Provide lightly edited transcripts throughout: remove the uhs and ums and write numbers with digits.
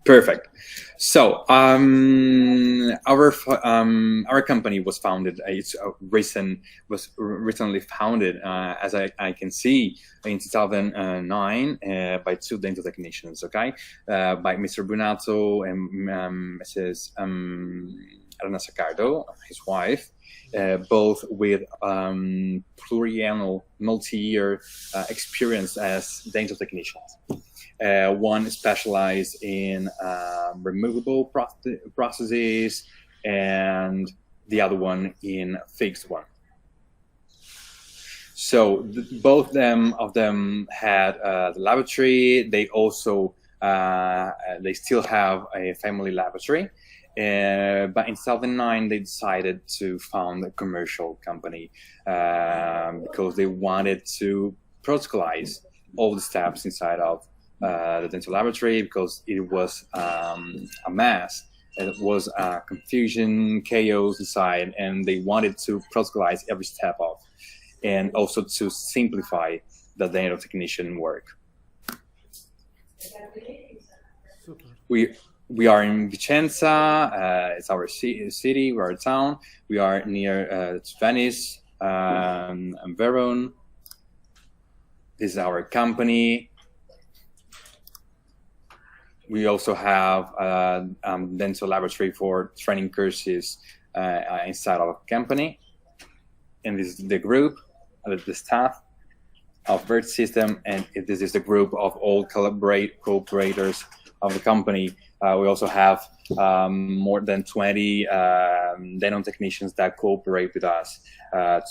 Perfect. So our company was founded. Was recently founded, as I can see, in 2009 by two dental technicians. Okay, by Mr. Brunato and Mrs. Elena Sacardo, his wife, both with pluriannual, multi-year experience as dental technicians. One specialized in removable processes, and the other one in fixed one. So both of them had the laboratory. They also they still have a family laboratory. But in 2009, they decided to found a commercial company because they wanted to protocolize all the steps inside of the dental laboratory, because it was a mess. It was confusion, chaos inside, and they wanted to protocolize every step of, and also to simplify the dental technician work. Super. We are in Vicenza. It's our city, we're a town. We are near Venice and Verona. This is our company. We also have a dental laboratory for training courses inside our company. And this is the group, the staff of Fiertesystem, and this is the group of all cooperators of the company. We also have more than 20 dental technicians that cooperate with us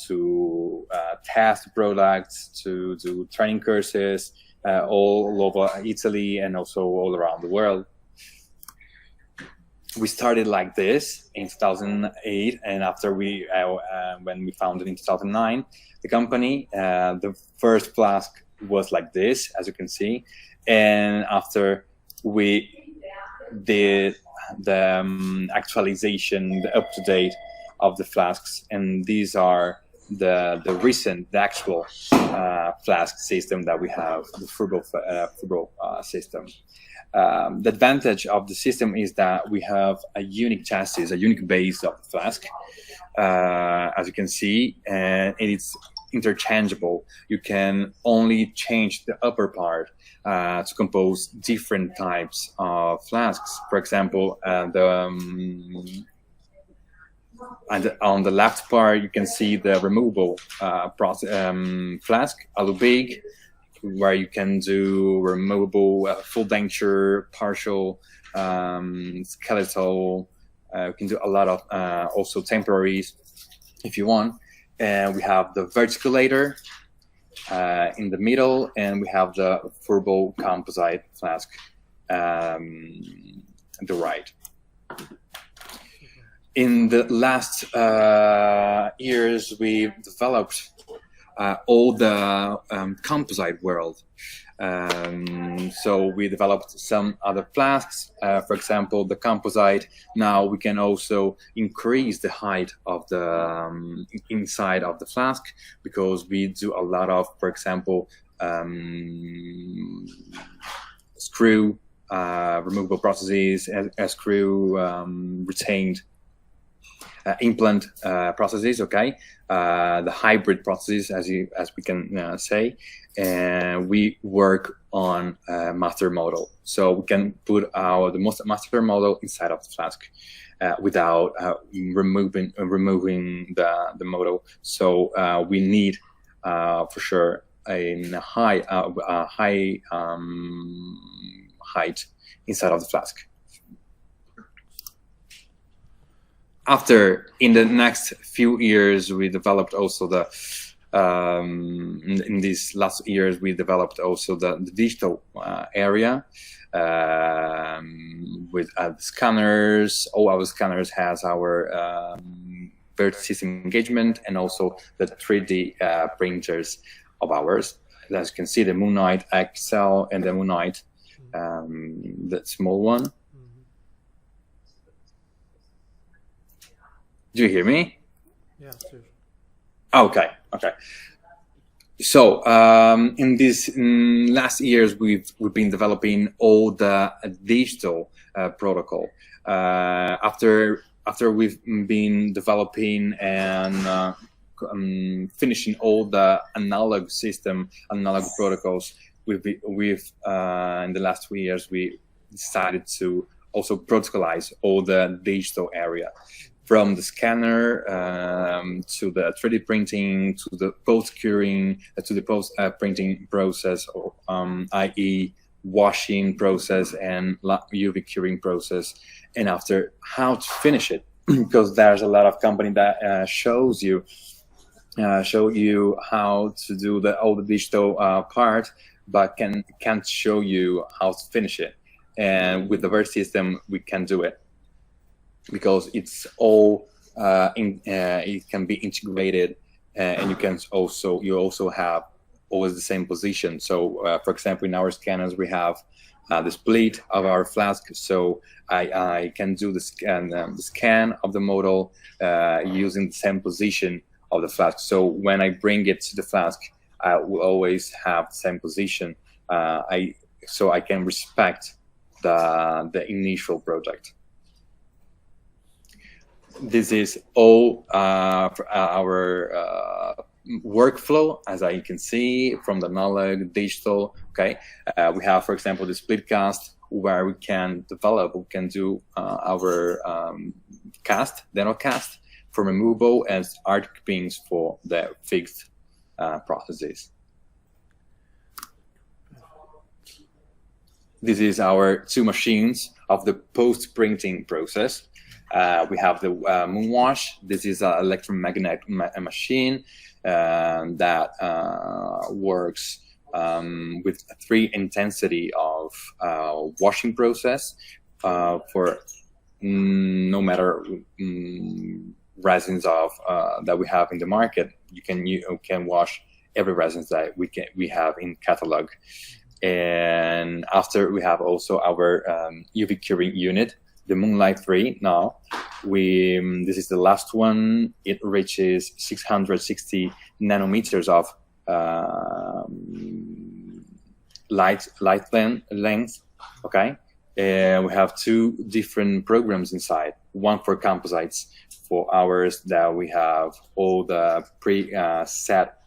to test products, to do training courses all over Italy and also all around the world. We started like this in 2008, and after when we founded in 2009, the company, the first flask was like this, as you can see, and after we did the actualization, the up-to-date of the flasks, and these are the actual flask system that we have, the Furbo system. The advantage of the system is that we have a unique chassis, a unique base of the flask, as you can see, and it's interchangeable. You can only change the upper part to compose different types of flasks. For example, and on the left part, you can see the removable flask, alu-big, where you can do removable full denture, partial, skeletal. You can do a lot of also temporaries if you want. And we have the verticulator in the middle, and we have the Furbo composite flask at the right. In the last years, we've developed all the composite world. So we developed some other flasks. For example, the composite. Now we can also increase the height of the inside of the flask, because we do a lot of, for example, screw removable processes, screw retained implant processes. Okay, the hybrid processes, as we can say, and we work on master model, so we can put the master model inside of the flask without removing the model. So we need for sure a high height inside of the flask. After, in the next few years, we developed also the in these last years, we developed also the digital area with scanners. All our scanners has our Fiertesystem engagement, and also the 3D printers of ours. As you can see, the Moon Knight XL and the Moon Knight, the small one. Do you hear me? Yeah, sure. Okay. So in these last years, we've been developing all the digital protocol. After we've been developing and finishing all the analog protocols, we've in the last 2 years we decided to also protocolize all the digital area, from the scanner to the 3D printing, to the post-curing, to the post-printing process, i.e. washing process and UV curing process, and after how to finish it, because there's a lot of company that show you how to do all the digital part, but can't show you how to finish it. And with the Fvirsystem, we can do it, because it's all it can be integrated, and you also have always the same position. So for example, in our scanners we have the split of our flask, so I can do the scan of the model using the same position of the flask. So when I bring it to the flask, I will always have the same position, so I can respect the initial project. This is all for our workflow, as you can see, from the analog, digital. Okay, we have, for example, the split cast, where we can do our dental cast for removable, and arc pins for the fixed processes. This is our 2 machines of the post-printing process. We have the Moonwash. This is an electromagnetic machine that works with 3 intensity of washing process for no matter resins that we have in the market. You can wash every resins that we have in catalog. And after, we have also our UV curing unit, the Moonlight 3. Now this is the last one. It reaches 660 nanometers of light length. Okay, and we have 2 different programs inside. One for composites, for ours that we have all the pre-set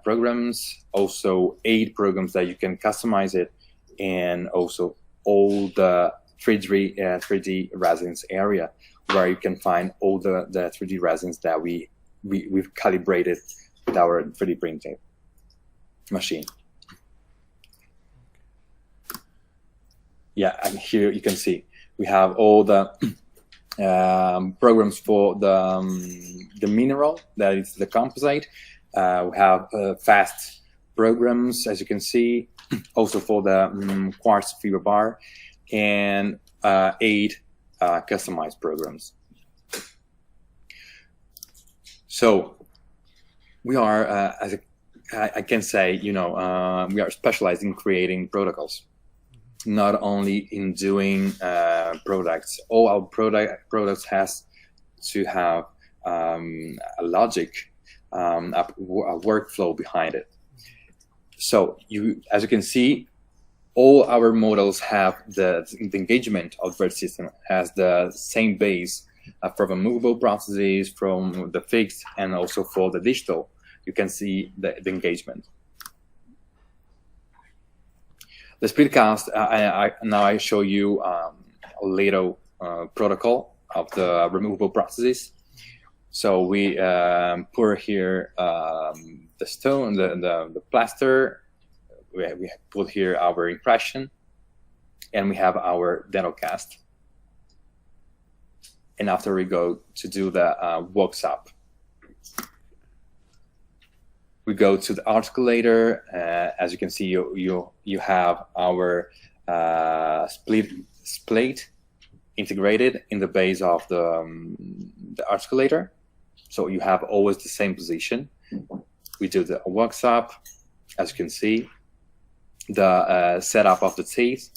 programs, also 8 programs that you can customize it, and also all the 3D resins area, where you can find all the 3D resins that we've calibrated with our 3D printing machine. Yeah, and here you can see we have all the programs for the mineral, that is the composite. We have fast programs, as you can see, also for the quartz fiber bar, and 8 customized programs. So we are, as I can say, we are specialized in creating protocols, not only in doing products. All our products has to have a logic, a workflow behind it. So as you can see, all our models have the engagement of Fvirsystem has the same base for the movable processes, from the fixed, and also for the digital. You can see the engagement. The speedcast, now I show you a little protocol of the removable processes. So we pour here the stone, the plaster. We put here our impression, and we have our dental cast. And after, we go to do the works up. We go to the articulator. As you can see, you have our split integrated in the base of the articulator. So you have always the same position. We do the works up, as you can see, the setup of the teeth.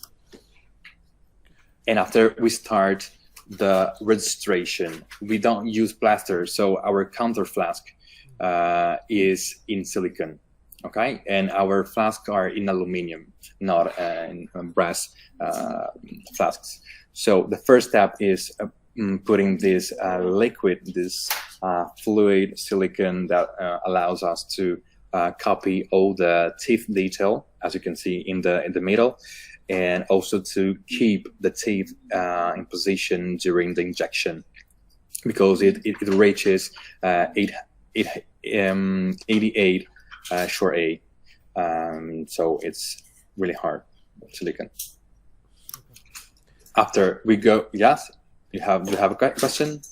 And after, we start the registration. We don't use plaster, so our counter flask is in silicon. Okay, and our flasks are in aluminum, not in brass flasks. So the first step is putting this liquid, this fluid silicon that allows us to copy all the teeth detail, as you can see in the middle, and also to keep the teeth in position during the injection, because it reaches 88 short A, so it's really hard silicon. After we go, yes, you have a question?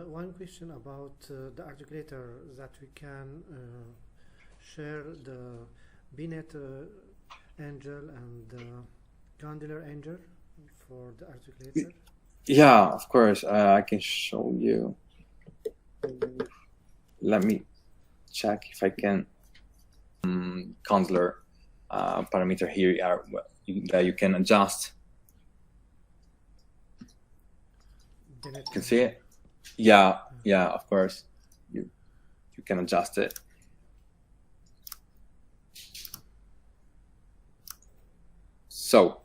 One question about the articulator, that we can share the binet angle and the condylar angle for the articulator. Yeah, of course. I can show you. Let me check if I can. Condylar parameter here that you can adjust. You can see it. Yeah, of course. You can adjust it. So,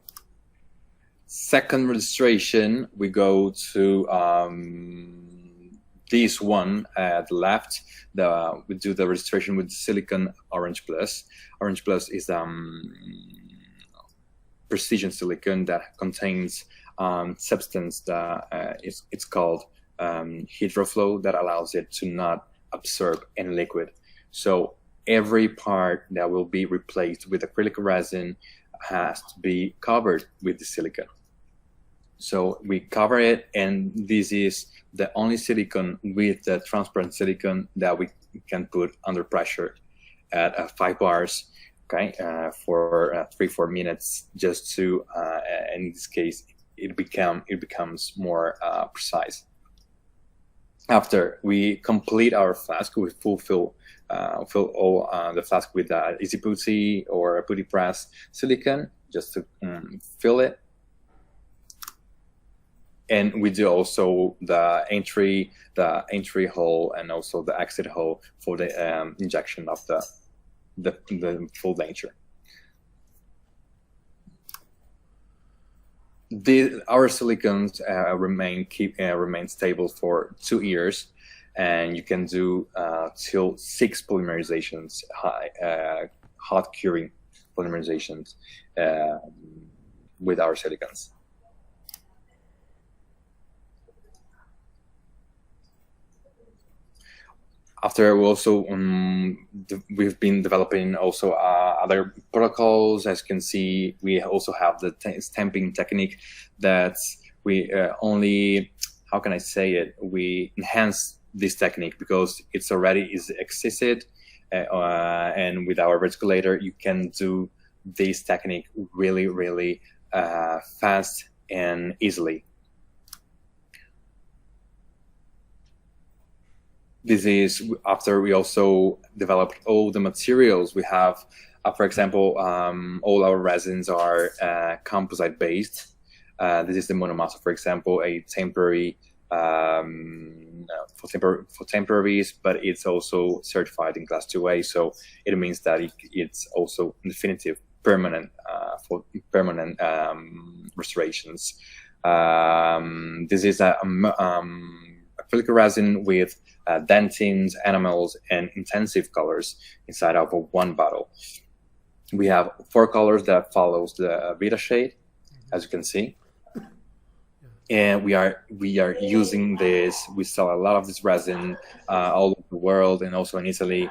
second registration, we go to this one at the left. We do the registration with silicon Orange Plus. Orange Plus is precision silicon that contains substance that it's called hydroflow, that allows it to not absorb any liquid. So every part that will be replaced with acrylic resin has to be covered with the silicon. So we cover it, and this is the only silicon with the transparent silicon that we can put under pressure at 5 bars, okay, for 3-4 minutes, just to, in this case, it becomes more precise. After we complete our flask, we fill all the flask with easy putty or a putty press silicon, just to fill it. And we do also the entry hole and also the exit hole for the injection of the full denture. Our silicons remain stable for 2 years, and you can do till 6 polymerizations, hot curing polymerizations with our silicons. After we also we've been developing also other protocols. As you can see, we also have the stamping technique that we only, how can I say it, we enhance this technique because it's already existed, and with our reticulator you can do this technique really fast and easily. This is after we also developed all the materials. We have, for example, all our resins are composite based. This is the monomassa, for example, a temporary for temporaries, but it's also certified in Class 2A, so it means that it's also definitive, permanent for permanent restorations. This is a acrylic resin with dentines, enamels, and intensive colors inside of one bottle. We have 4 colors that follows the Vita shade, as you can see. And we are using this. We sell a lot of this resin all over the world, and also in Italy,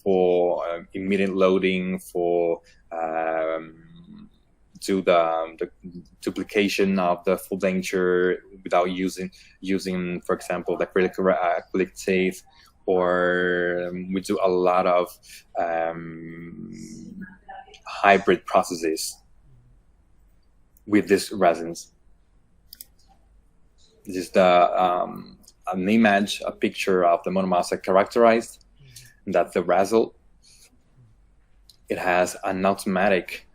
for immediate loading, for do the duplication of the full denture without using, for example, the acrylic tape, or we do a lot of hybrid processes with these resins. This is an image, a picture of the monomassa characterized. That's the razzle. It has an automatic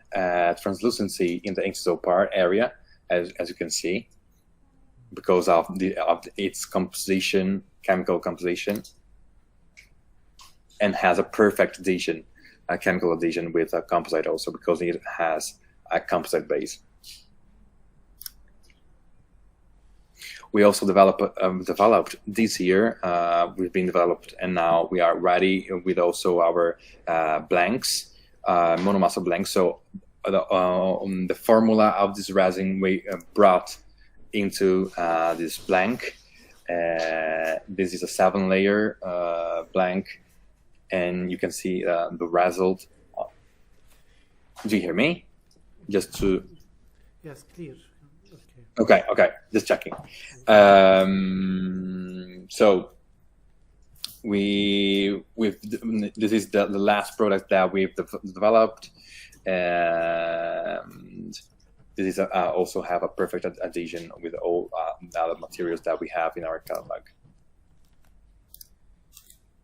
translucency in the inciso part area, as you can see. because of its composition, chemical composition, and has a perfect adhesion, a chemical adhesion with a composite also, because it has a composite base. We also developed this year. We've been developed, and now we are ready with also our blanks, monomassa blanks. So the formula of this resin we brought into this blank. This is a 7-layer blank, and you can see the result. Do you hear me? Just to. Yes, clear. Okay. Okay, just checking. So this is the last product that we've developed, and this is also have a perfect adhesion with all the other materials that we have in our catalog.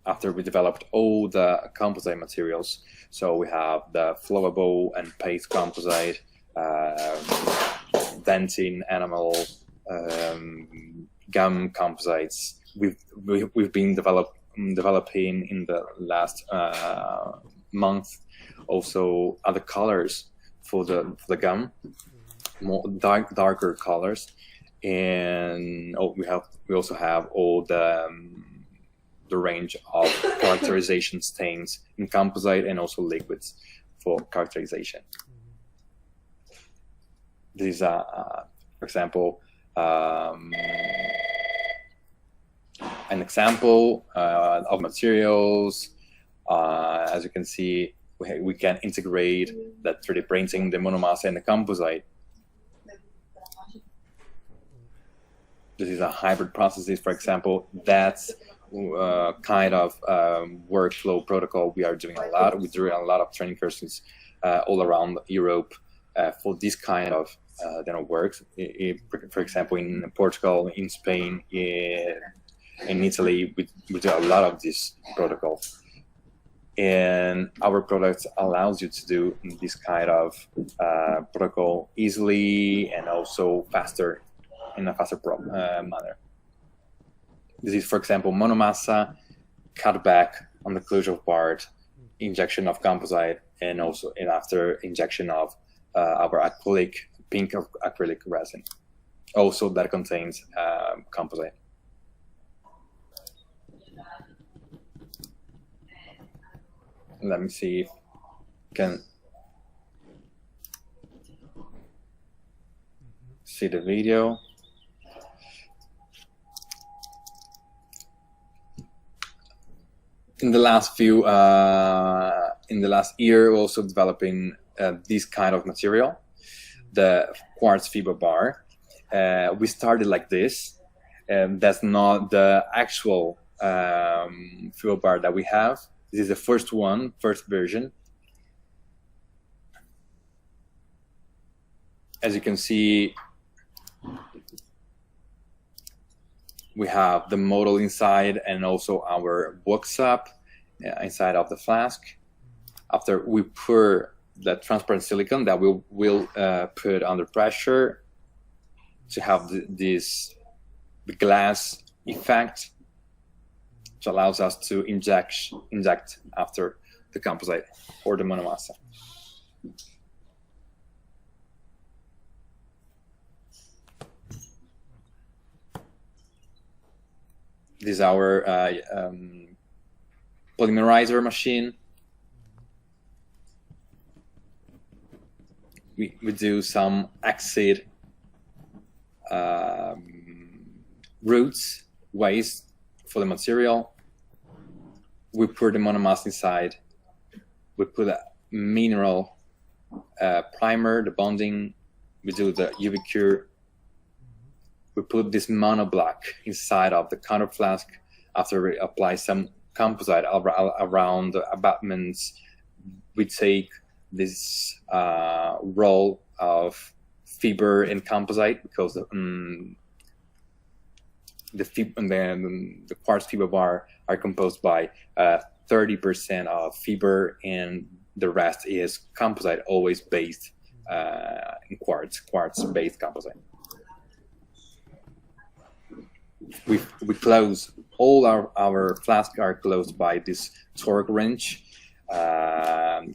After we developed all the composite materials, so we have the flowable and paste composite, dentin, enamel, gum composites. We've been developing in the last month also other colors for the gum, more darker colors, and we also have all the range of characterization stains in composite and also liquids for characterization. This is for example, an example of materials. As you can see, we can integrate that 3D printing, the monomassa and the composite. This is a hybrid processes, for example. That's kind of workflow protocol we are doing a lot. We do a lot of training courses all around Europe for this kind of works. For example, in Portugal, in Spain, in Italy, we do a lot of this protocol. And our products allows you to do this kind of protocol easily and also faster, in a faster manner. This is, for example, monomassa, cut back on the closure part, injection of composite, and also after injection of our pink acrylic resin, also that contains composite. Let me see if you can see the video. In the last year, we're also developing this kind of material, the quartz fiber bar. We started like this, and that's not the actual fiber bar that we have. This is the first version. As you can see, we have the model inside and also our workshop inside of the flask. After we pour the transparent silicone that we will put under pressure to have the glass effect, which allows us to inject after the composite or the monomassa. This is our polymerizer machine. We do some exit routes, ways for the material. We put the monomassa inside. We put a mineral primer, the bonding. We do the UV cure. We put this monoblock inside of the counter flask. After we apply some composite around the abutments, we take this roll of fiber and composite, because the quartz fiber bar are composed by 30% of fiber, and the rest is composite, always based in quartz-based composite. we close all our flasks are closed by this torque wrench,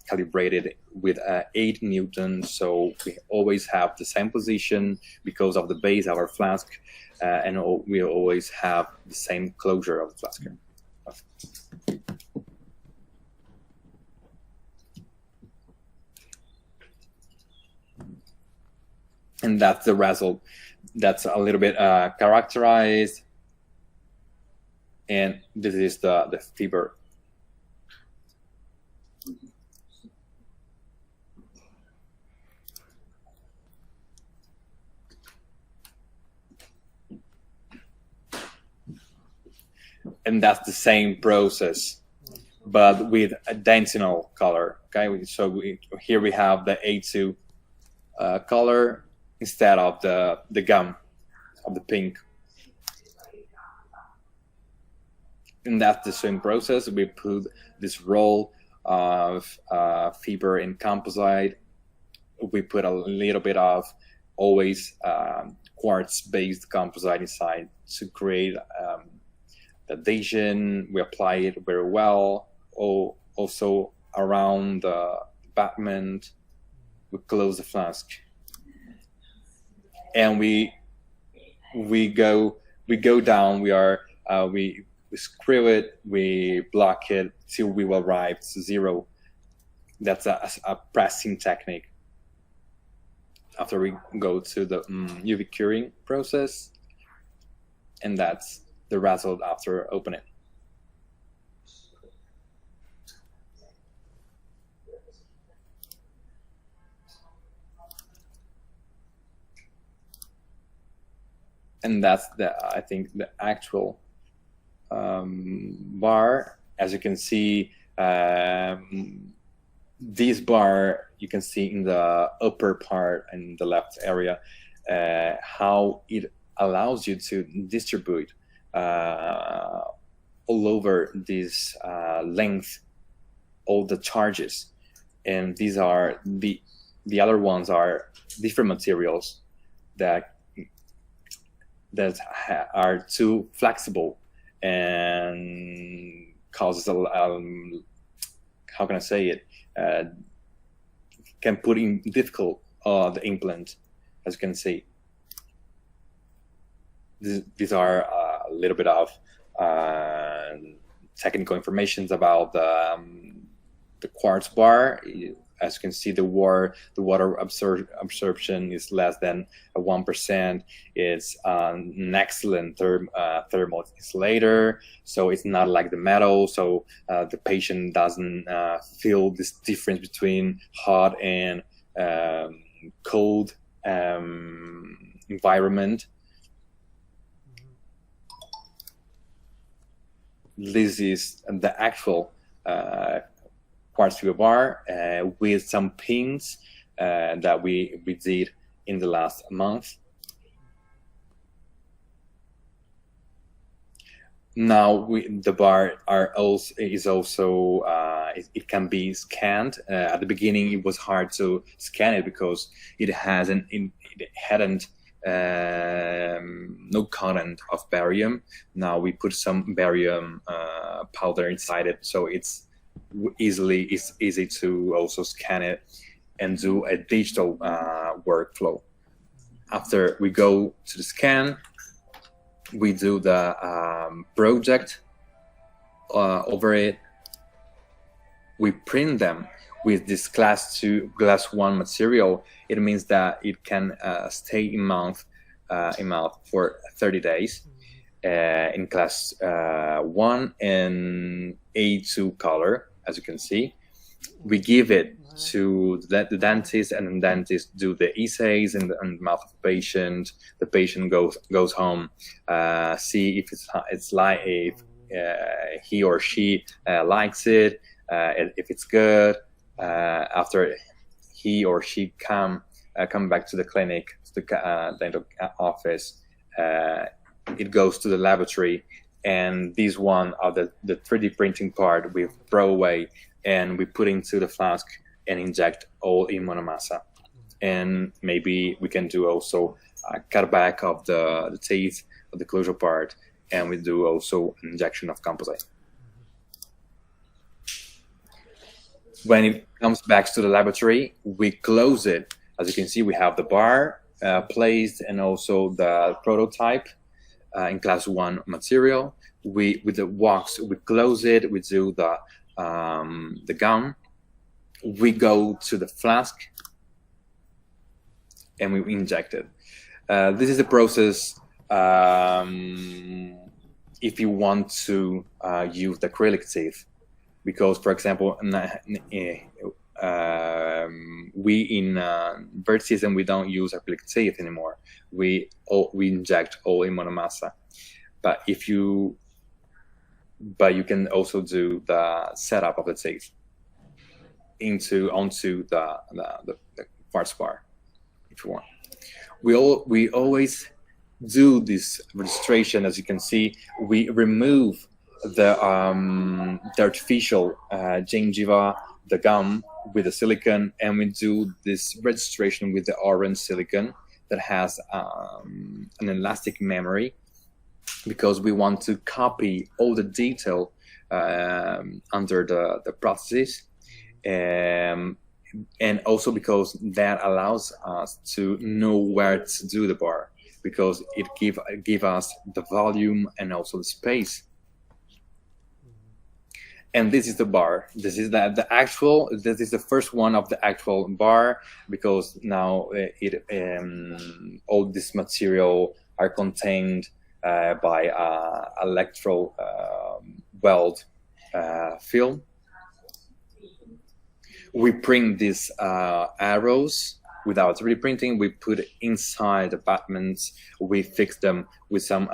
calibrated with 8 newtons, so we always have the same position because of the base of our flask, and we always have the same closure of the flask. And that's the result. That's a little bit characterized, and this is the fiber. And that's the same process, but with a dentinal color. Okay, so here we have the A2 color instead of the gum of the pink. And that's the same process. We put this roll of fiber in composite. We put a little bit of always quartz-based composite inside to create the adhesion. We apply it very well. Also around the battlement, we close the flask, and we go down. We screw it, we block it till we will arrive to 0. That's a pressing technique. After we go to the UV curing process, and that's the result after opening. And that's I think the actual bar. As you can see, this bar you can see in the upper part in the left area, how it allows you to distribute all over this length all the charges. And these are the other ones are different materials that are too flexible and causes how can I say it, can put in difficult the implant. As you can see, these are a little bit of technical information about the quartz bar. As you can see, the water absorption is less than 1%. It's an excellent thermal insulator, so it's not like the metal. So the patient doesn't feel this difference between hot and cold environment. This is the actual quartz fiber bar with some pins that we did in the last month. Now the bar is also it can be scanned. At the beginning, it was hard to scan it because it hadn't no content of barium. Now we put some barium powder inside it, so it's easy to also scan it and do a digital workflow. After we go to the scan, we do the project over it. We print them with this glass 1 material. It means that it can stay in mouth for 30 days in class 1 and A2 color. As you can see, we give it to the dentist, and the dentist do the essays in the mouth of the patient. The patient goes home, see if it's like if he or she likes it, if it's good. After he or she come back to the clinic, to the dental office, it goes to the laboratory. And this one of the 3D printing part we throw away, and we put into the flask and inject all in monomassa. And maybe we can do also a cutback of the teeth the closure part, and we do also an injection of composite. When it comes back to the laboratory, we close it. As you can see, we have the bar placed and also the prototype in class 1 material. With the wax, we close it, we do the gum. We go to the flask and we inject it. This is the process if you want to use the acrylic teeth, because, for example, we in Fيرتيسيستم, we don't use acrylic teeth anymore. We inject all in monomassa. But you can also do the setup of the teeth onto the quartz bar if you want. We always do this registration. As you can see, we remove the artificial gingiva, the gum with the silicone, and we do this registration with the orange silicone that has an elastic memory, because we want to copy all the detail under the processes, and also because that allows us to know where to do the bar, because it give us the volume and also the space. And this is the bar. This is this is the first one of the actual bar, because now all this material are contained by electro weld film. We print these arrows without 3D printing. We put it inside the batments. We fix them with some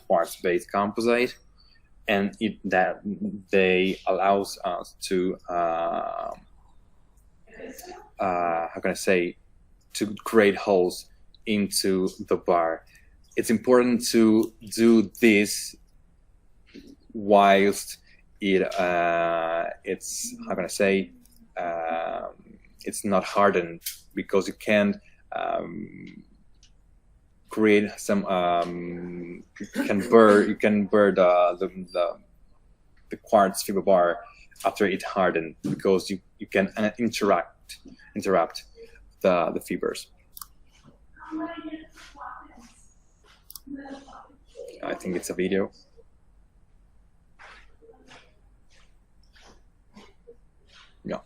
quartz-based composite, and they allows us to how can I say, to create holes into the bar. It's important to do this whilst it's how can I say, it's not hardened, because you can create some you can burn the quartz fiber bar after it hardened, because you can interrupt the fibers. I think it's a video. Yeah,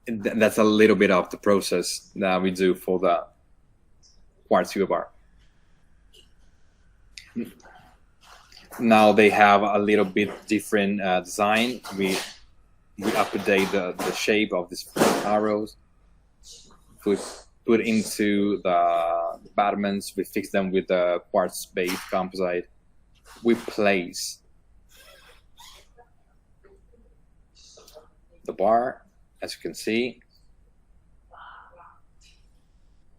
that's a little bit of the process that we do for the quartz fiber bar. Now they have a little bit different design. We update the shape of these arrows. Put into the batments. We fix them with the quartz-based composite. We place the bar, as you can see.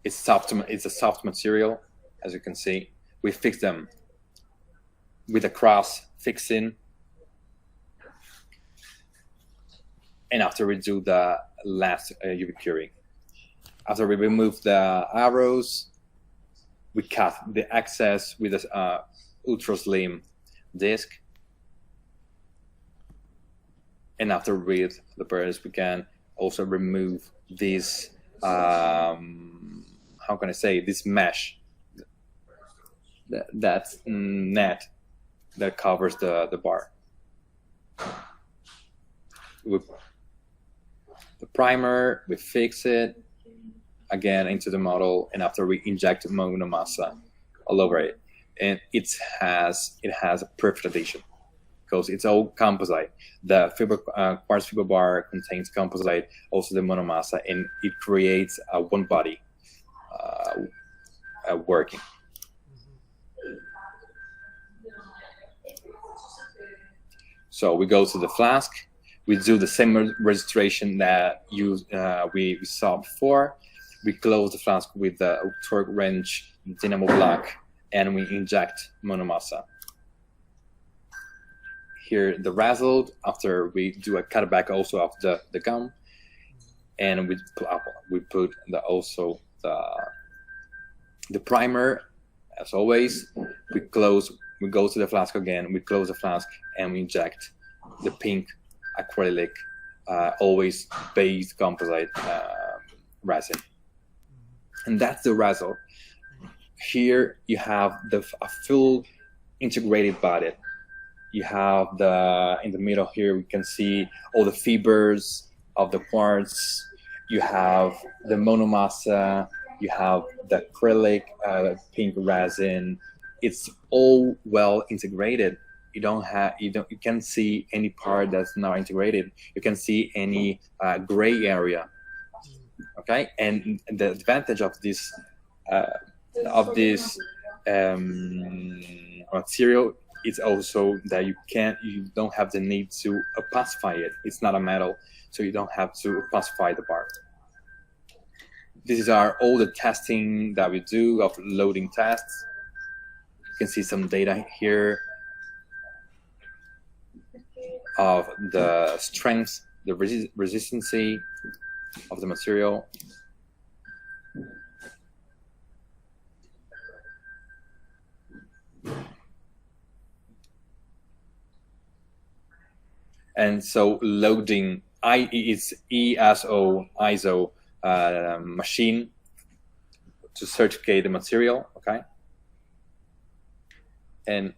It's soft. It's a soft material, as you can see. We fix them with a cross fixing, and after we do the last UV curing. After we remove the arrows, we cut the excess with a ultra slim disc, and after with the burrs, we can also remove this how can I say, this mesh, that net that covers the bar. With the primer, we fix it again into the model, and after we inject monomassa all over it, and it has a perfect adhesion, because it's all composite. The quartz fiber bar contains composite, also the monomassa, and it creates a one body working. So we go to the flask. We do the same registration that we saw before. We close the flask with the torque wrench dynamo block, and we inject monomassa. Here the result after we do a cutback also of the gum, and we put also the primer as always, we go to the flask again, we close the flask, and we inject the pink acrylic, always based composite resin. And that's the result. Here you have a full integrated body. You have in the middle here, we can see all the fibers of the quartz. You have the monomassa, you have the acrylic pink resin. It's all well integrated. You can't see any part that's not integrated. You can see any gray area. Okay, and the advantage of this material is also that you don't have the need to opacify it. It's not a metal, so you don't have to opacify the part. These are all the testing that we do of loading tests. You can see some data here of the strength, the resistancy of the material. And so loading is ISO machine to certificate the material, okay? And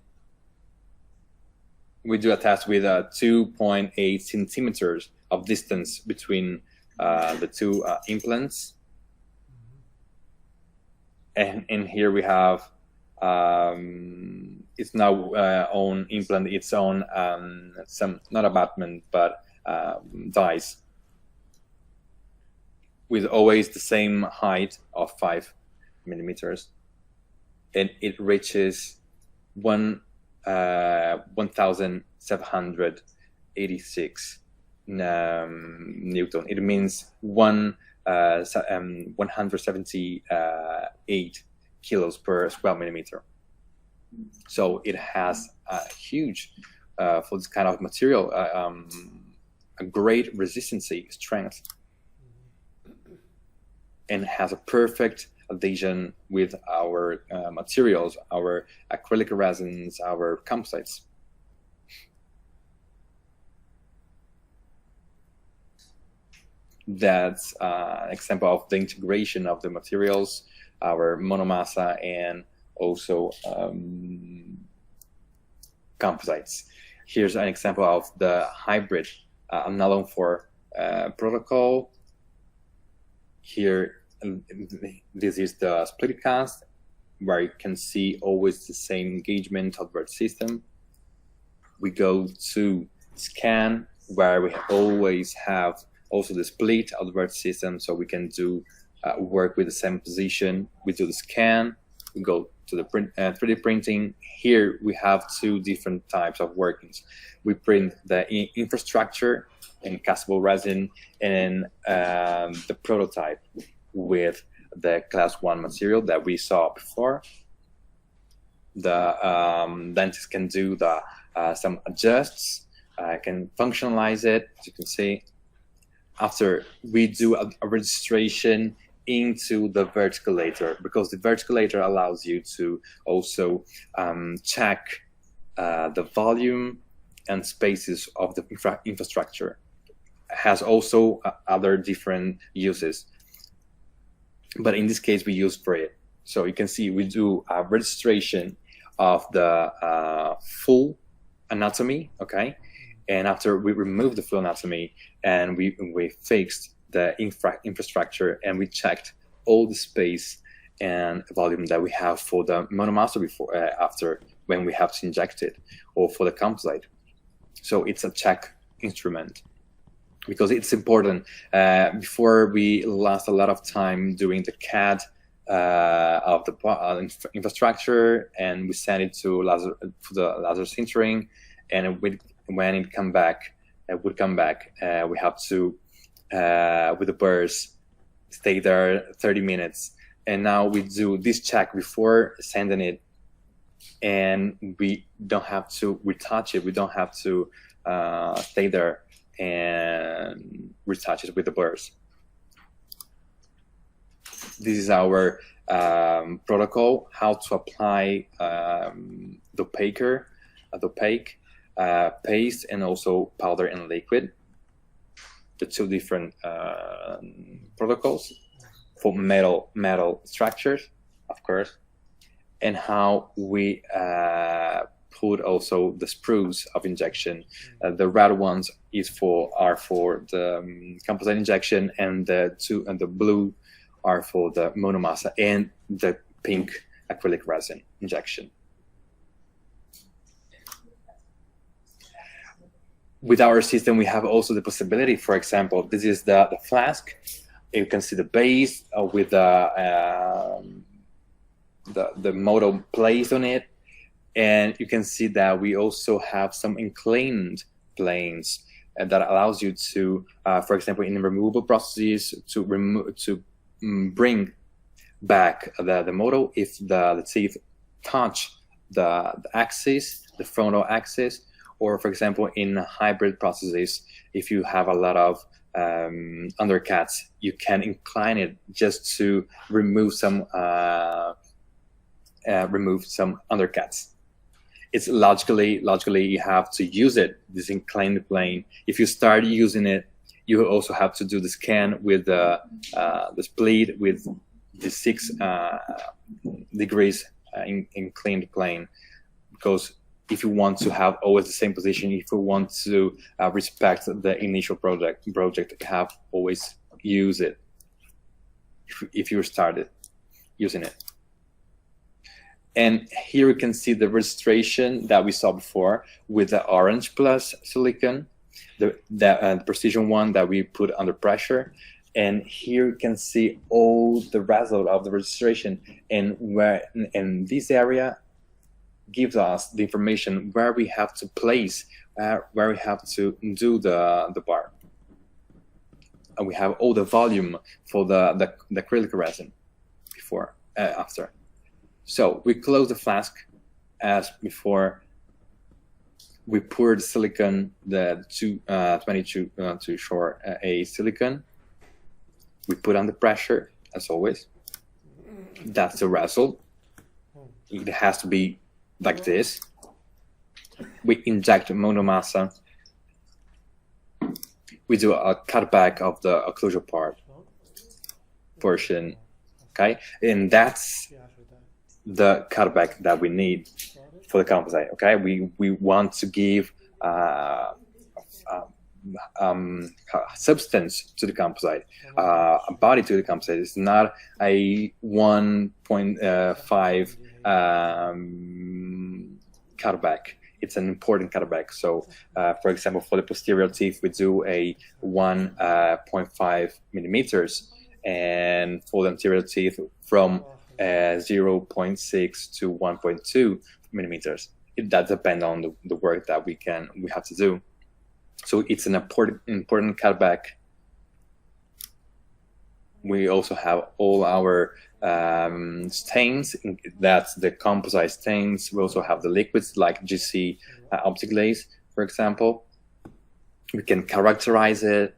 we do a test with 2.8 centimeters of distance between the two implants. And here we have it's now own implant, its own some, not abutment, but dies with always the same height of 5 millimeters, and it reaches 1,786 Newton. It means 178 kilos per square millimeter. So it has a huge, for this kind of material, a great resistancy, strength, and has a perfect adhesion with our materials, our acrylic resins, our composites. That's an example of the integration of the materials, our monomassa, and also composites. Here's an example of the hybrid nylon 4 protocol. Here, this is the split cast, where you can see always the same engagement of the system. We go to scan, where we always have also the split of the system, so we can do work with the same position. We do the scan, we go to the 3D printing. Here we have two different types of workings. We print the infrastructure in castable resin, and the prototype with the class 1 material that we saw before. The dentist can do some adjusts, can functionalize it, as you can see. After we do a registration into the verticalator, because the verticalator allows you to also check the volume and spaces of the infrastructure. It has also other different uses, but in this case we use for it. So you can see we do a registration of the full anatomy, okay? And after we remove the full anatomy and we fixed the infrastructure, and we checked all the space and volume that we have for the monomassa before, after, when we have to inject it, or for the composite. So it's a check instrument, because it's important. Before, we lost a lot of time doing the CAD of the infrastructure, and we sent it to the laser sintering, and when it would come back, we have to, with the burrs, stay there 30 minutes. And now we do this check before sending it, and we don't have to retouch it. We don't have to stay there and retouch it with the burrs. This is our protocol, how to apply the opaque paste and also powder and liquid. The two different protocols for metal structures, of course, and how we put also the sprues of injection. The red ones are for the composite injection, and the blue are for the monomassa and the pink acrylic resin injection. With our system, we have also the possibility, for example, this is the flask. You can see the base with the model placed on it. And you can see that we also have some inclined planes that allows you to, for example, in removable processes, to bring back the model if the teeth touch the axis, the frontal axis, or for example, in hybrid processes, if you have a lot of undercuts, you can incline it just to remove some undercuts. It's logically you have to use it, this inclined plane. If you start using it, you also have to do the scan with the split with the 6 degrees inclined plane, because if you want to have always the same position, if you want to respect the initial project, you have always use it if you started using it. And here you can see the registration that we saw before with the orange plus silicon, the precision one that we put under pressure. And here you can see all the result of the registration, and where in this area gives us the information where we have to place, where we have to do the bar. And we have all the volume for the acrylic resin before, after. So we close the flask as before. We pour the silicon, the 22 to short A silicon. We put under pressure, as always. That's the result. It has to be like this. We inject monomassa. We do a cutback of the occlusal part portion, okay? And that's the cutback that we need for the composite, okay? We want to give substance to the composite, a body to the composite. It's not a 1.5 cutback. It's an important cutback. So, for example, for the posterior teeth, we do a 1.5 millimeters, and for the anterior teeth, from 0.6 to 1.2 millimeters. That depends on the work that we have to do. So it's an important cutback. We also have all our stains. That's the composite stains. We also have the liquids like GC optic glaze, for example. We can characterize it.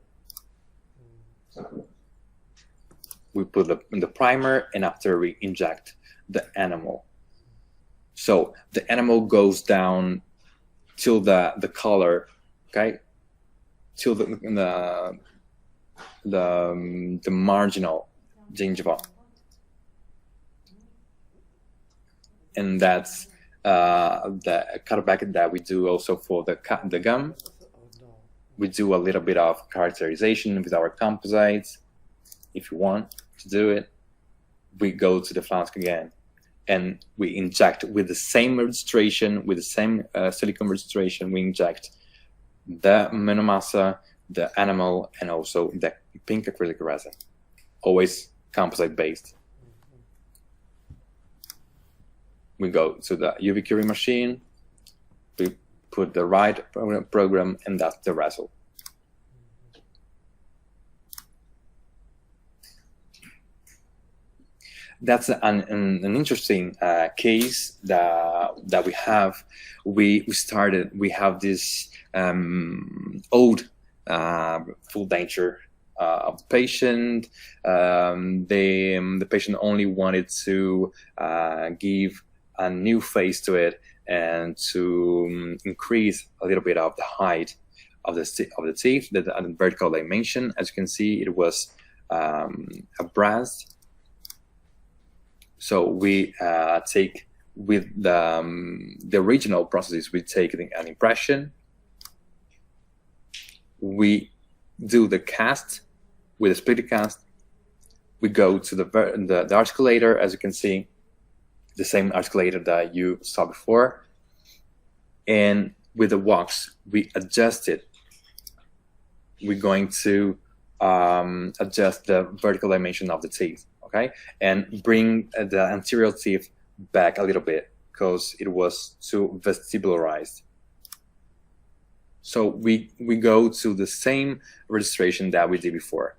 We put the primer, and after we inject the enamel. So the enamel goes down till the color, okay, till the marginal gingiva, and that's the cutback that we do also for the gum. We do a little bit of characterization with our composites. If you want to do it, we go to the flask again, and we inject with the same registration, with the same silicone registration. We inject the monomassa, the enamel, and also the pink acrylic resin, always composite based. We go to the UV curing machine, we put the right program, and that's the result. That's an interesting case that we have. We have this old full denture of the patient. The patient only wanted to give a new face to it and to increase a little bit of the height of the teeth, the vertical dimension. As you can see, it was a brass. So we take with the original processes, we take an impression, we do the cast with a split cast, we go to the articulator, as you can see, the same articulator that you saw before, and with the wax we adjust it. We're going to adjust the vertical dimension of the teeth, okay, and bring the anterior teeth back a little bit because it was too vestibularized. So we go to the same registration that we did before.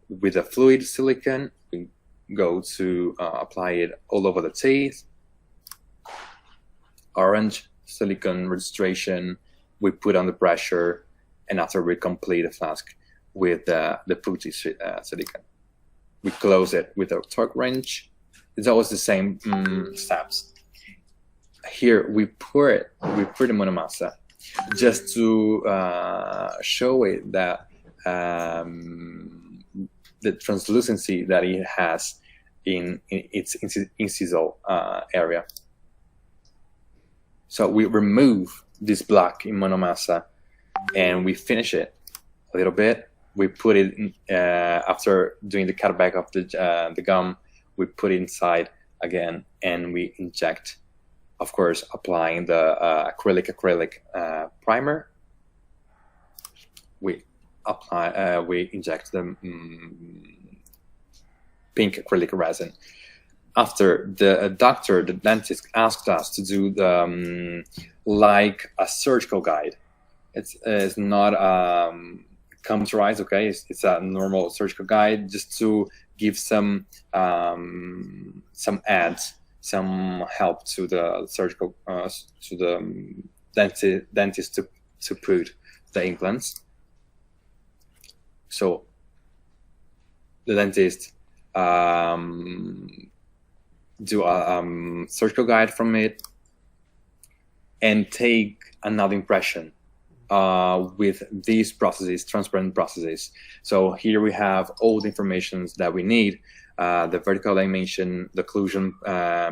With a fluid silicone, we go to apply it all over the teeth. Orange silicone registration, we put on the pressure, and after we complete the flask with the putty silicone, we close it with a torque wrench. It's always the same steps. Here we pour the monomassa just to show it that the translucency that it has in its incisal area. So we remove this block in monomassa and we finish it a little bit. We put it in, after doing the cutback of the gum, we put it inside again and we inject, of course, applying the acrylic primer. We apply, we inject the pink acrylic resin. After the dentist asked us to do the like a surgical guide. It's not computerized, okay? It's a normal surgical guide, just to give some ads, some help to the surgical to the dentist to put the implants. So the dentist do a surgical guide from it and take another impression with these processes, transparent processes. So here we have all the information that we need, the vertical dimension, the occlusion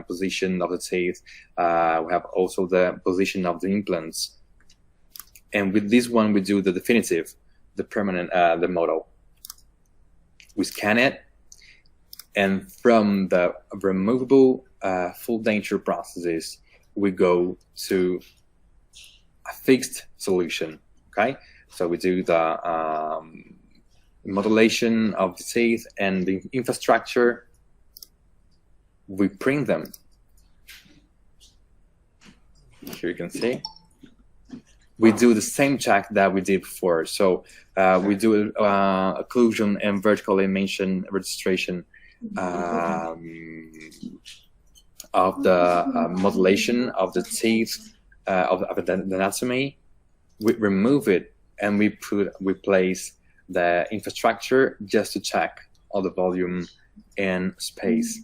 position of the teeth. We have also the position of the implants. And with this one, we do the definitive, the permanent, the model. We scan it, and from the removable full denture processes, we go to a fixed solution, okay? So we do the modulation of the teeth and the infrastructure. We print them. Here you can see. We do the same check that we did before. So we do occlusion and vertical dimension registration of the modulation of the teeth, of the anatomy. We remove it and we place the infrastructure just to check all the volume and space.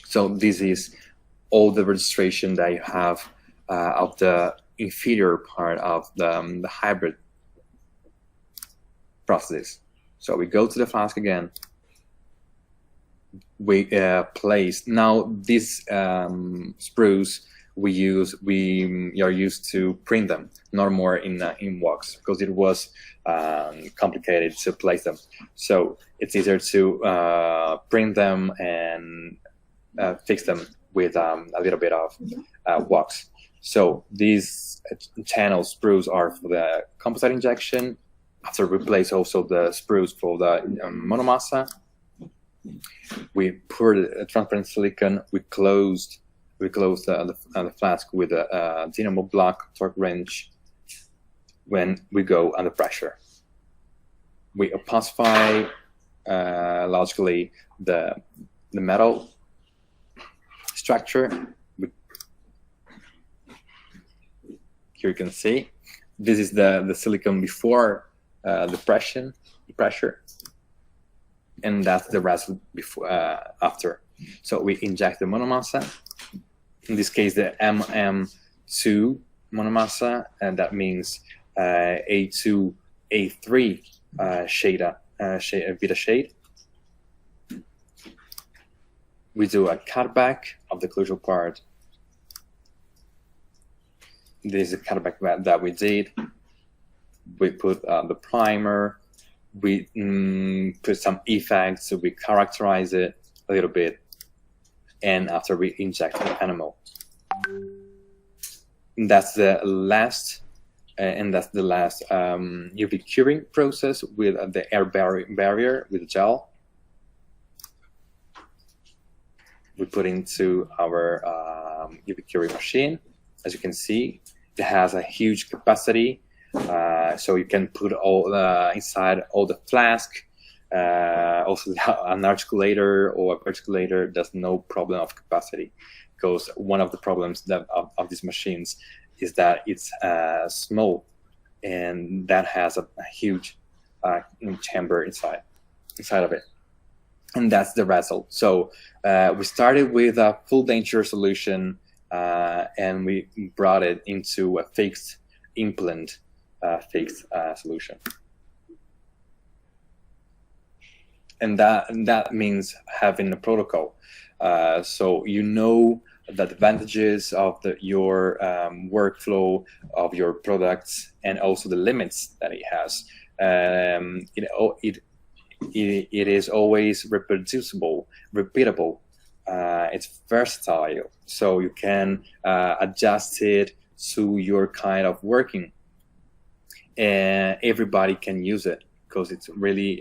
So this is all the registration that you have of the inferior part of the hybrid process. So we go to the flask again. We place, now these sprues we are used to print them, not more in wax, because it was complicated to place them. So it's easier to print them and fix them with a little bit of wax. So these channel sprues are for the composite injection. After we place also the sprues for the monomassa, we pour the transparent silicone. We close the flask with a dynamo block torque wrench. When we go under pressure, we opacify logically the metal structure. Here you can see this is the silicone before the pressure, and that's the result before after. So we inject the monomassa, in this case the MM2 monomassa, and that means A2 A3 Vita shade. We do a cutback of the closure part. This is a cutback that we did. We put the primer. We put some effects, so we characterize it a little bit, and after we inject the enamel. And that's the last UV curing process with the air barrier with the gel. We put into our UV curing machine. As you can see, it has a huge capacity, so you can put all inside all the flask. Also, an articulator or a percolator, there's no problem of capacity, because one of the problems of these machines is that it's small, and that has a huge chamber inside of it. And that's the result. So we started with a full denture solution, and we brought it into a fixed implant solution. And that means having a protocol. So you know the advantages of your workflow of your products, and also the limits that it has. It is always reproducible, repeatable. It's versatile, so you can adjust it to your kind of working, and everybody can use it because it's really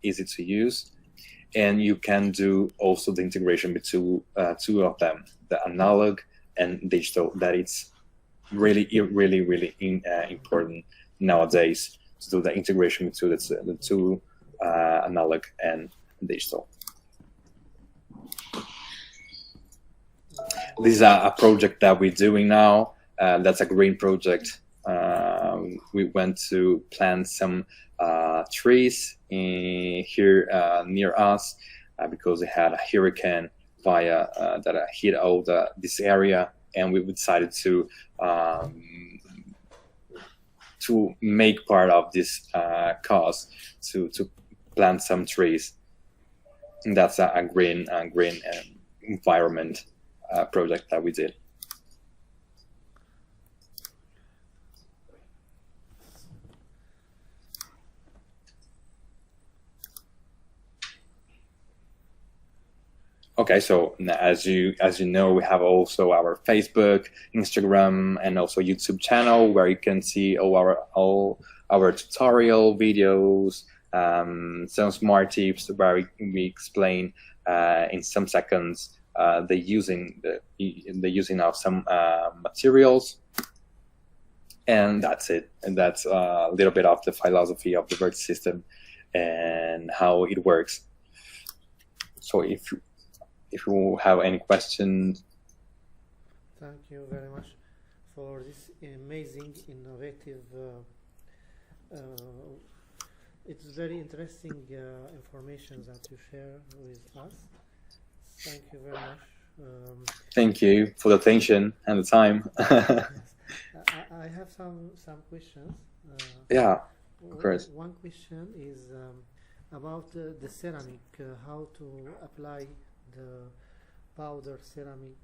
easy to use. And you can do also the integration between two of them, the analog and digital. That it's really important nowadays, to do the integration between the two analog and digital. This is a project that we're doing now. That's a green project. We went to plant some trees here near us because they had a hurricane that hit all this area, and we decided to make part of this cause to plant some trees. And that's a green environment project that we did. Okay, so as you know, we have also our Facebook, Instagram, and also YouTube channel where you can see all our tutorial videos, some smart tips where we explain in some seconds the using of some materials, and that's it. And that's a little bit of the philosophy of the Fvirsystem and how it works. So if you have any questions. Thank you very much for this amazing, innovative, it's very interesting information that you share with us. Thank you very much. Thank you for the attention and the time. Yes. I have some questions. Yeah, of course. One question is about the ceramic, how to apply the powder ceramic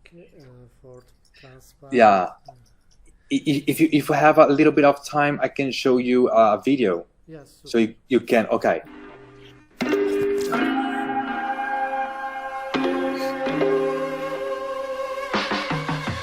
for transparent. Yeah, if you have a little bit of time, I can show you a video. Yes. So you can. Okay.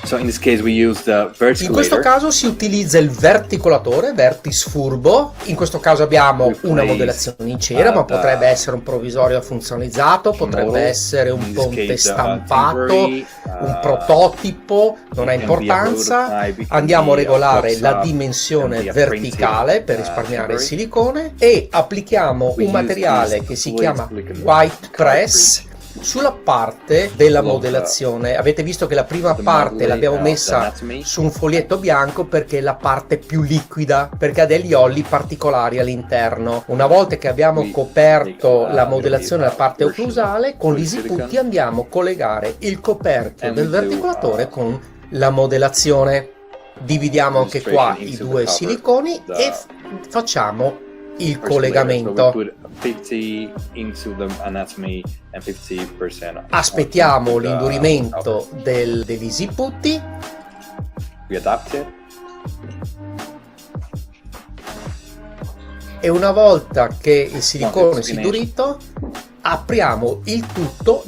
So in this case we use the verticulator. In questo caso si utilizza il verticolatore, vertice furbo. In questo caso abbiamo una modellazione in cera, ma potrebbe essere un provvisorio funzionalizzato, potrebbe essere un ponte stampato, un prototipo, non ha importanza. Andiamo a regolare la dimensione verticale per risparmiare il silicone e applichiamo un materiale che si chiama white press, Sulla parte della modellazione, avete visto che la prima parte l'abbiamo messa su un foglietto bianco perché è la parte più liquida, perché ha degli olli particolari all'interno. Una volta che abbiamo coperto la modellazione della parte occlusale, con l'Easy Putty andiamo a collegare il coperchio del verticolatore con la modellazione. Dividiamo anche qua i due siliconi e facciamo il collegamento. Aspettiamo l'indurimento dell'Easy Putty. E una volta che il silicone si è indurito, apriamo il tutto.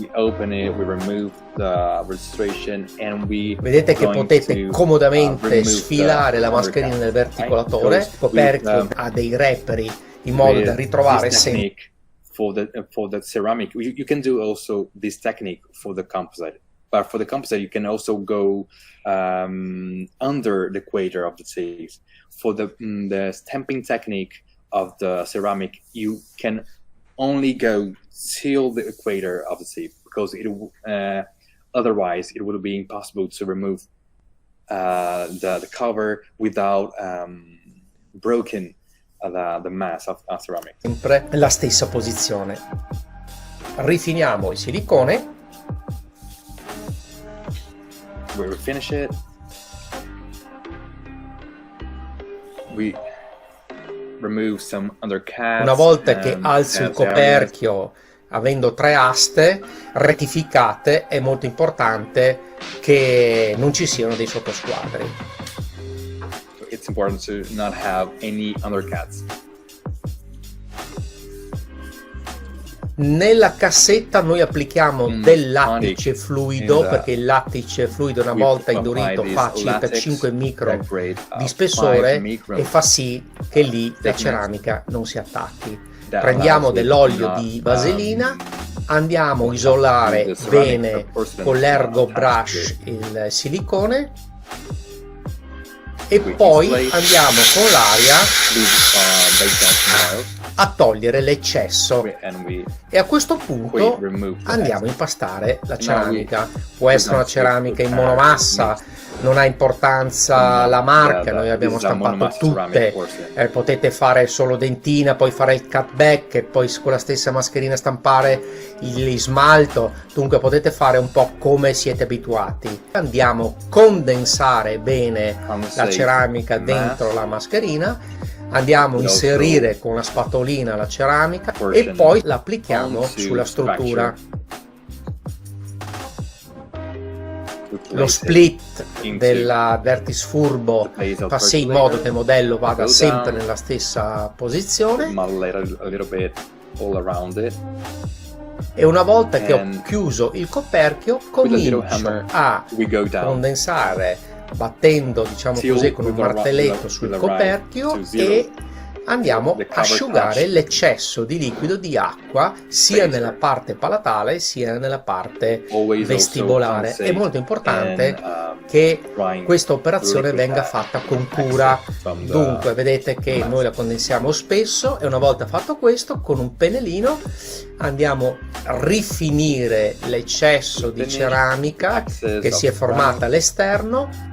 Vedete che potete comodamente sfilare la mascherina nel verticolatore. Il coperchio ha dei reperi in modo da ritrovare sempre. For the ceramic, you can do also this technique for the composite, but for the composite you can also go under the equator of the sieve. For the stamping technique of the ceramic, you can only go till the equator of the sieve, because otherwise it would be impossible to remove the cover without broken the mass of ceramic. Sempre la stessa posizione. Rifiniamo il silicone. We refinish it. We remove some undercuts. Una volta che alzo il coperchio, avendo 3 aste rettificate, è molto importante che non ci siano dei sottosquadri. It's important to not have any undercuts. Nella cassetta noi applichiamo del lattice fluido, perché il lattice fluido una volta indurito fa circa 5 micron di spessore e fa sì che lì la ceramica non si attacchi. Prendiamo dell'olio di vaselina, andiamo a isolare bene con l'ergo brush il silicone e poi andiamo con l'aria a togliere l'eccesso, e a questo punto andiamo a impastare la ceramica. Può essere una ceramica in monomassa, non ha importanza la marca, noi abbiamo stampato tutte, potete fare solo dentina, poi fare il cutback e poi con la stessa mascherina stampare l'ismalto, dunque potete fare un po' come siete abituati. Andiamo a condensare bene la ceramica dentro la mascherina, andiamo a inserire con una spatolina la ceramica e poi la applichiamo sulla struttura. Lo split della vertice furbo fa sì in modo che il modello vada sempre nella stessa posizione, e una volta che ho chiuso il coperchio comincio a condensare, battendo diciamo così con un martelletto sul coperchio, e andiamo a asciugare l'eccesso di liquido di acqua sia nella parte palatale sia nella parte vestibolare. È molto importante che questa operazione venga fatta con cura. Dunque vedete che noi la condensiamo spesso, e una volta fatto questo con un pennellino andiamo a rifinire l'eccesso di ceramica che si è formata all'esterno.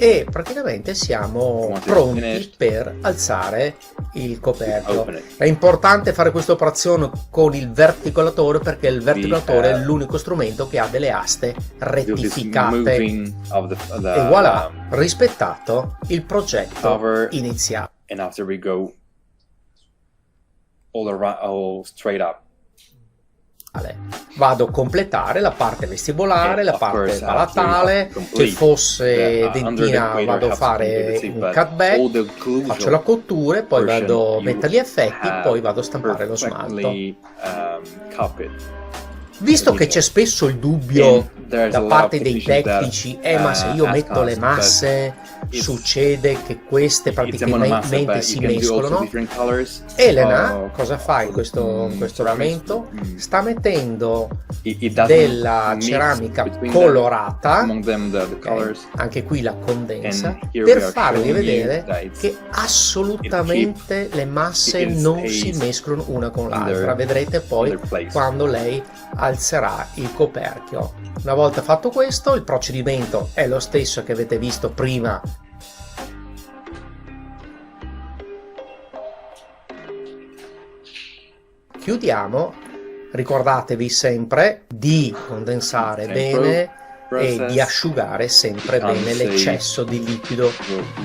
E praticamente siamo pronti per alzare il coperchio. È importante fare questa operazione con il verticolatore, perché il verticolatore è l'unico strumento che ha delle aste rettificate. E voilà, rispettato il progetto iniziale. And after we go all straight up. Vado a completare la parte vestibolare, la parte palatale. Se fosse dentina vado a fare un cutback, faccio la cottura, poi vado a mettere gli effetti, poi vado a stampare lo smalto. Visto che c'è spesso il dubbio da parte dei tecnici, ma se io metto le masse succede che queste it's a monomaster, praticamente but si you can do also mescolano. different colors. Elena cosa fa in questo ceramics. momento? Sta mettendo It doesn't della mix ceramica between colorata, among them the ok? colors. Anche qui la condensa, And here we per are farvi showing you vedere that it's- che assolutamente le masse it non stays si mescolano una con in l'altra. their- Vedrete poi in their place. quando lei alzerà il coperchio. Una volta fatto questo, il procedimento è lo stesso che avete visto prima. Chiudiamo, ricordatevi sempre di condensare bene e di asciugare sempre bene l'eccesso di liquido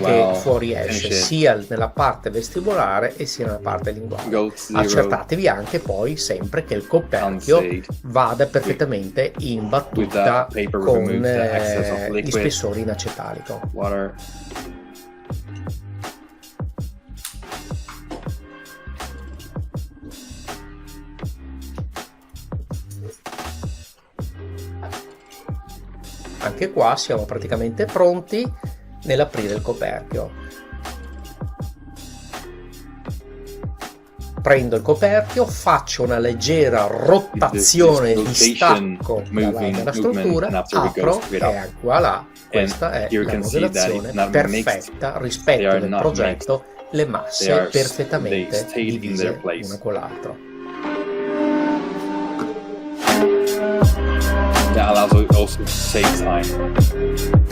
che fuoriesce sia nella parte vestibolare e sia nella parte linguale. Accertatevi anche poi sempre che il coperchio vada perfettamente in battuta con gli spessori in acetalico. Anche qua siamo praticamente pronti nell'aprire il coperchio. Prendo il coperchio, faccio una leggera rotazione di stacco dalla struttura, apro e voilà, questa è la modellazione perfetta rispetto del progetto, le masse perfettamente divise una con l'altra. That allows also to save time.